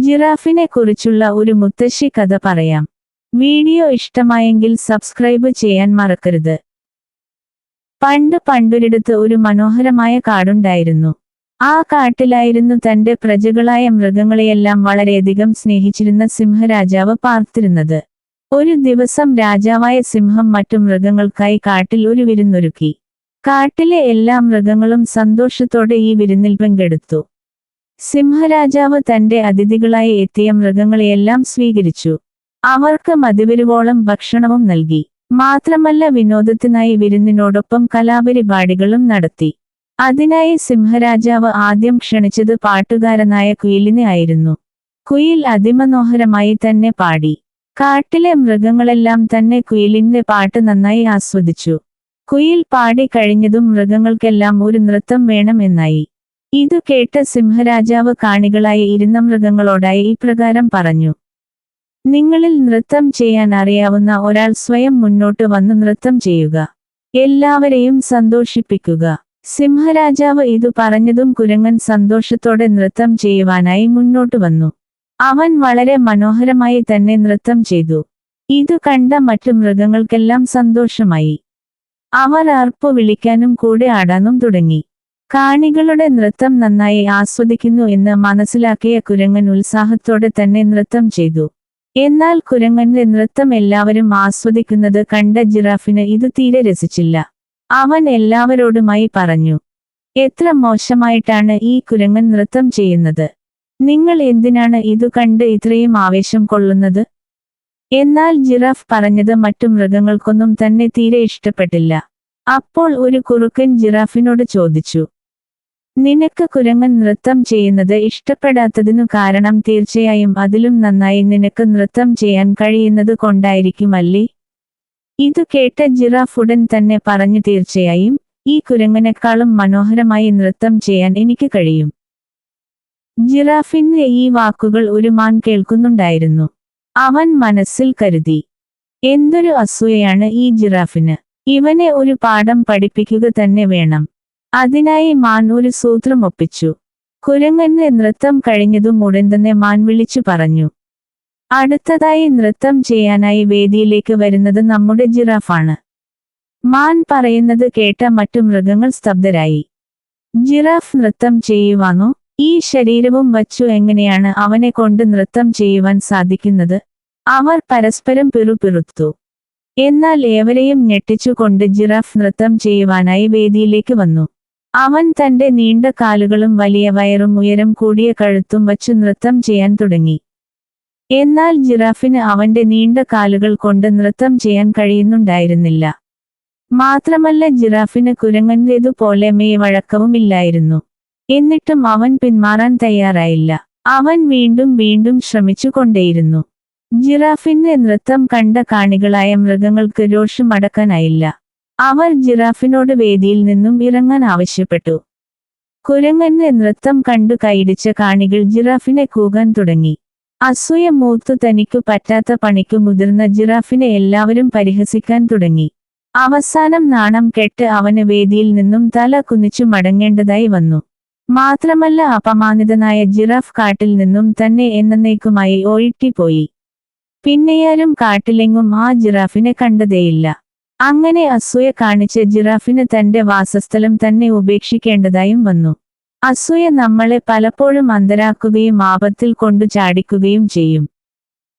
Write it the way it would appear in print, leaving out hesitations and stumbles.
ജിറാഫിനെ കുറിച്ചുള്ള ഒരു മുത്തശ്ശി കഥ പറയാം. വീഡിയോ ഇഷ്ടമായെങ്കിൽ സബ്സ്ക്രൈബ് ചെയ്യാൻ മറക്കരുത്. പണ്ടൊരിടത്ത് ഒരു മനോഹരമായ കാടുണ്ടായിരുന്നു. ആ കാട്ടിലായിരുന്നു തന്റെ പ്രജകളായ മൃഗങ്ങളെയെല്ലാം വളരെയധികം സ്നേഹിച്ചിരുന്ന സിംഹരാജാവ് പാർത്തിരുന്നത്. ഒരു ദിവസം രാജാവായ സിംഹം മറ്റു മൃഗങ്ങൾക്കായി കാട്ടിൽ ഒരു വിരുന്നൊരുക്കി. കാട്ടിലെ എല്ലാ മൃഗങ്ങളും സന്തോഷത്തോടെ ഈ വിരുന്നിൽ പങ്കെടുത്തു. സിംഹരാജാവ് തന്റെ അതിഥികളായി എത്തിയ മൃഗങ്ങളെയെല്ലാം സ്വീകരിച്ചു. അവർക്ക് മതിവരുവോളം ഭക്ഷണവും നൽകി. മാത്രമല്ല വിനോദത്തിനായി വിരുന്നിനോടൊപ്പം കലാപരിപാടികളും നടത്തി. അതിനായി സിംഹരാജാവ് ആദ്യം ക്ഷണിച്ചത് പാട്ടുകാരനായ കുയിലിനെ ആയിരുന്നു. കുയിൽ അതിമനോഹരമായി തന്നെ പാടി. കാട്ടിലെ മൃഗങ്ങളെല്ലാം തന്നെ കുയിലിന്റെ പാട്ട് നന്നായി ആസ്വദിച്ചു. കുയിൽ പാടി കഴിഞ്ഞതും മൃഗങ്ങൾക്കെല്ലാം ഒരു നൃത്തം വേണം എന്നായി. ഇതു കേട്ട സിംഹരാജാവ് കാണികളായി ഇരുന്ന മൃഗങ്ങളോടായി ഇപ്രകാരം പറഞ്ഞു: നിങ്ങളിൽ നൃത്തം ചെയ്യാൻ അറിയാവുന്ന ഒരാൾ സ്വയം മുന്നോട്ട് വന്ന് നൃത്തം ചെയ്യുക. എല്ലാവരെയും സന്തോഷിപ്പിക്കുക. സിംഹരാജാവ് ഇതു പറഞ്ഞതും കുരങ്ങൻ സന്തോഷത്തോടെ നൃത്തം ചെയ്യുവാനായി മുന്നോട്ട് വന്നു. അവൻ വളരെ മനോഹരമായി തന്നെ നൃത്തം ചെയ്തു. ഇതു കണ്ട മറ്റു മൃഗങ്ങൾക്കെല്ലാം സന്തോഷമായി. അവർ ആർപ്പു വിളിക്കാനും കൂടെ ആടാനും തുടങ്ങി. കാണികളുടെ നൃത്തം നന്നായി ആസ്വദിക്കുന്നു എന്ന് മനസ്സിലാക്കിയ കുരങ്ങൻ ഉത്സാഹത്തോടെ തന്നെ നൃത്തം ചെയ്തു. എന്നാൽ കുരങ്ങന്റെ നൃത്തം എല്ലാവരും ആസ്വദിക്കുന്നത് കണ്ട ജിറാഫിന് ഇത് തീരെ രസിച്ചില്ല. അവൻ എല്ലാവരോടുമായി പറഞ്ഞു: എത്ര മോശമായിട്ടാണ് ഈ കുരങ്ങൻ നൃത്തം ചെയ്യുന്നത്. നിങ്ങൾ എന്തിനാണ് ഇതു കണ്ട് ഇത്രയും ആവേശം കൊള്ളുന്നത്? എന്നാൽ ജിറാഫ് പറഞ്ഞത് മറ്റു മൃഗങ്ങൾക്കൊന്നും തന്നെ തീരെ ഇഷ്ടപ്പെട്ടില്ല. അപ്പോൾ ഒരു കുറുക്കൻ ജിറാഫിനോട് ചോദിച്ചു: നിനക്ക് കുരങ്ങൻ നൃത്തം ചെയ്യുന്നത് ഇഷ്ടപ്പെടാത്തതിനു കാരണം തീർച്ചയായും അതിലും നന്നായി നിനക്ക് നൃത്തം ചെയ്യാൻ കഴിയുന്നത് കൊണ്ടായിരിക്കുമല്ലേ? ഇതു കേട്ട ജിറാഫ് ഉടൻ തന്നെ പറഞ്ഞു: തീർച്ചയായും ഈ കുരങ്ങനേക്കാളും മനോഹരമായി നൃത്തം ചെയ്യാൻ എനിക്ക് കഴിയും. ജിറാഫിന്റെ ഈ വാക്കുകൾ ഒരു മാൻ കേൾക്കുന്നുണ്ടായിരുന്നു. അവൻ മനസ്സിൽ കരുതി: എന്തൊരു അസൂയയാണ് ഈ ജിറാഫിന്. ഇവനെ ഒരു പാഠം പഠിപ്പിക്കുക തന്നെ വേണം. അതിനായി മാൻ ഒരു സൂത്രം ഒപ്പിച്ചു. കുരങ്ങന്റെ നൃത്തം കഴിഞ്ഞതും ഉടൻ തന്നെ മാൻ വിളിച്ചു പറഞ്ഞു: അടുത്തതായി നൃത്തം ചെയ്യാനായി വേദിയിലേക്ക് വരുന്നത് നമ്മുടെ ജിറാഫാണ്. മാൻ പറയുന്നത് കേട്ട മറ്റു മൃഗങ്ങൾ സ്തബ്ധരായി. ജിറാഫ് നൃത്തം ചെയ്യുവാനോ? ഈ ശരീരവും വച്ചു എങ്ങനെയാണ് അവനെ കൊണ്ട് നൃത്തം ചെയ്യുവാൻ സാധിക്കുന്നത്? അവർ പരസ്പരം പിറുപിറുത്തു. എന്നാൽ ഏവരെയും ഞെട്ടിച്ചുകൊണ്ട് ജിറാഫ് നൃത്തം ചെയ്യുവാനായി വേദിയിലേക്ക് വന്നു. അവൻ തന്റെ നീണ്ട കാലുകളും വലിയ വയറും ഉയരം കൂടിയ കഴുത്തും വച്ചു നൃത്തം ചെയ്യാൻ തുടങ്ങി. എന്നാൽ ജിറാഫിന് അവന്റെ നീണ്ട കാലുകൾ കൊണ്ട് നൃത്തം ചെയ്യാൻ കഴിയുന്നുണ്ടായിരുന്നില്ല. മാത്രമല്ല ജിറാഫിന് കുരങ്ങന്റേതുപോലെ മെയ്വഴക്കവും ഇല്ലായിരുന്നു. എന്നിട്ടും അവൻ പിന്മാറാൻ തയ്യാറായില്ല. അവൻ വീണ്ടും ശ്രമിച്ചു കൊണ്ടേയിരുന്നു. ജിറാഫിന്റെ നൃത്തം കണ്ട കാണികളായ മൃഗങ്ങൾക്ക് രോഷം അടക്കാനായില്ല. അവർ ജിറാഫിനോട് വേദിയിൽ നിന്നും ഇറങ്ങാൻ ആവശ്യപ്പെട്ടു. കുരങ്ങന്റെ നൃത്തം കണ്ടു കൈയിടിച്ച കാണികൾ ജിറാഫിനെ കൂകാൻ തുടങ്ങി. അസൂയ മൂത്തു തനിക്കു പറ്റാത്ത പണിക്കു മുതിർന്ന ജിറാഫിനെ എല്ലാവരും പരിഹസിക്കാൻ തുടങ്ങി. അവസാനം നാണം കെട്ട് അവന് വേദിയിൽ നിന്നും തല കുനിച്ചു മടങ്ങേണ്ടതായി വന്നു. മാത്രമല്ല അപമാനിതനായ ജിറാഫ് കാട്ടിൽ നിന്നും തന്നെ എന്നേക്കുമായി ഓടിപ്പോയി. പിന്നെയാരും കാട്ടിലെങ്ങും ആ ജിറാഫിനെ കണ്ടതേയില്ല. അങ്ങനെ അസൂയ കാണിച്ച ജിറാഫിന് തന്റെ വാസസ്ഥലം തന്നെ ഉപേക്ഷിക്കേണ്ടതായും വന്നു. അസൂയ നമ്മളെ പലപ്പോഴും അന്ധരാക്കുകയും ആപത്തിൽ കൊണ്ടു ചാടിക്കുകയും ചെയ്യും.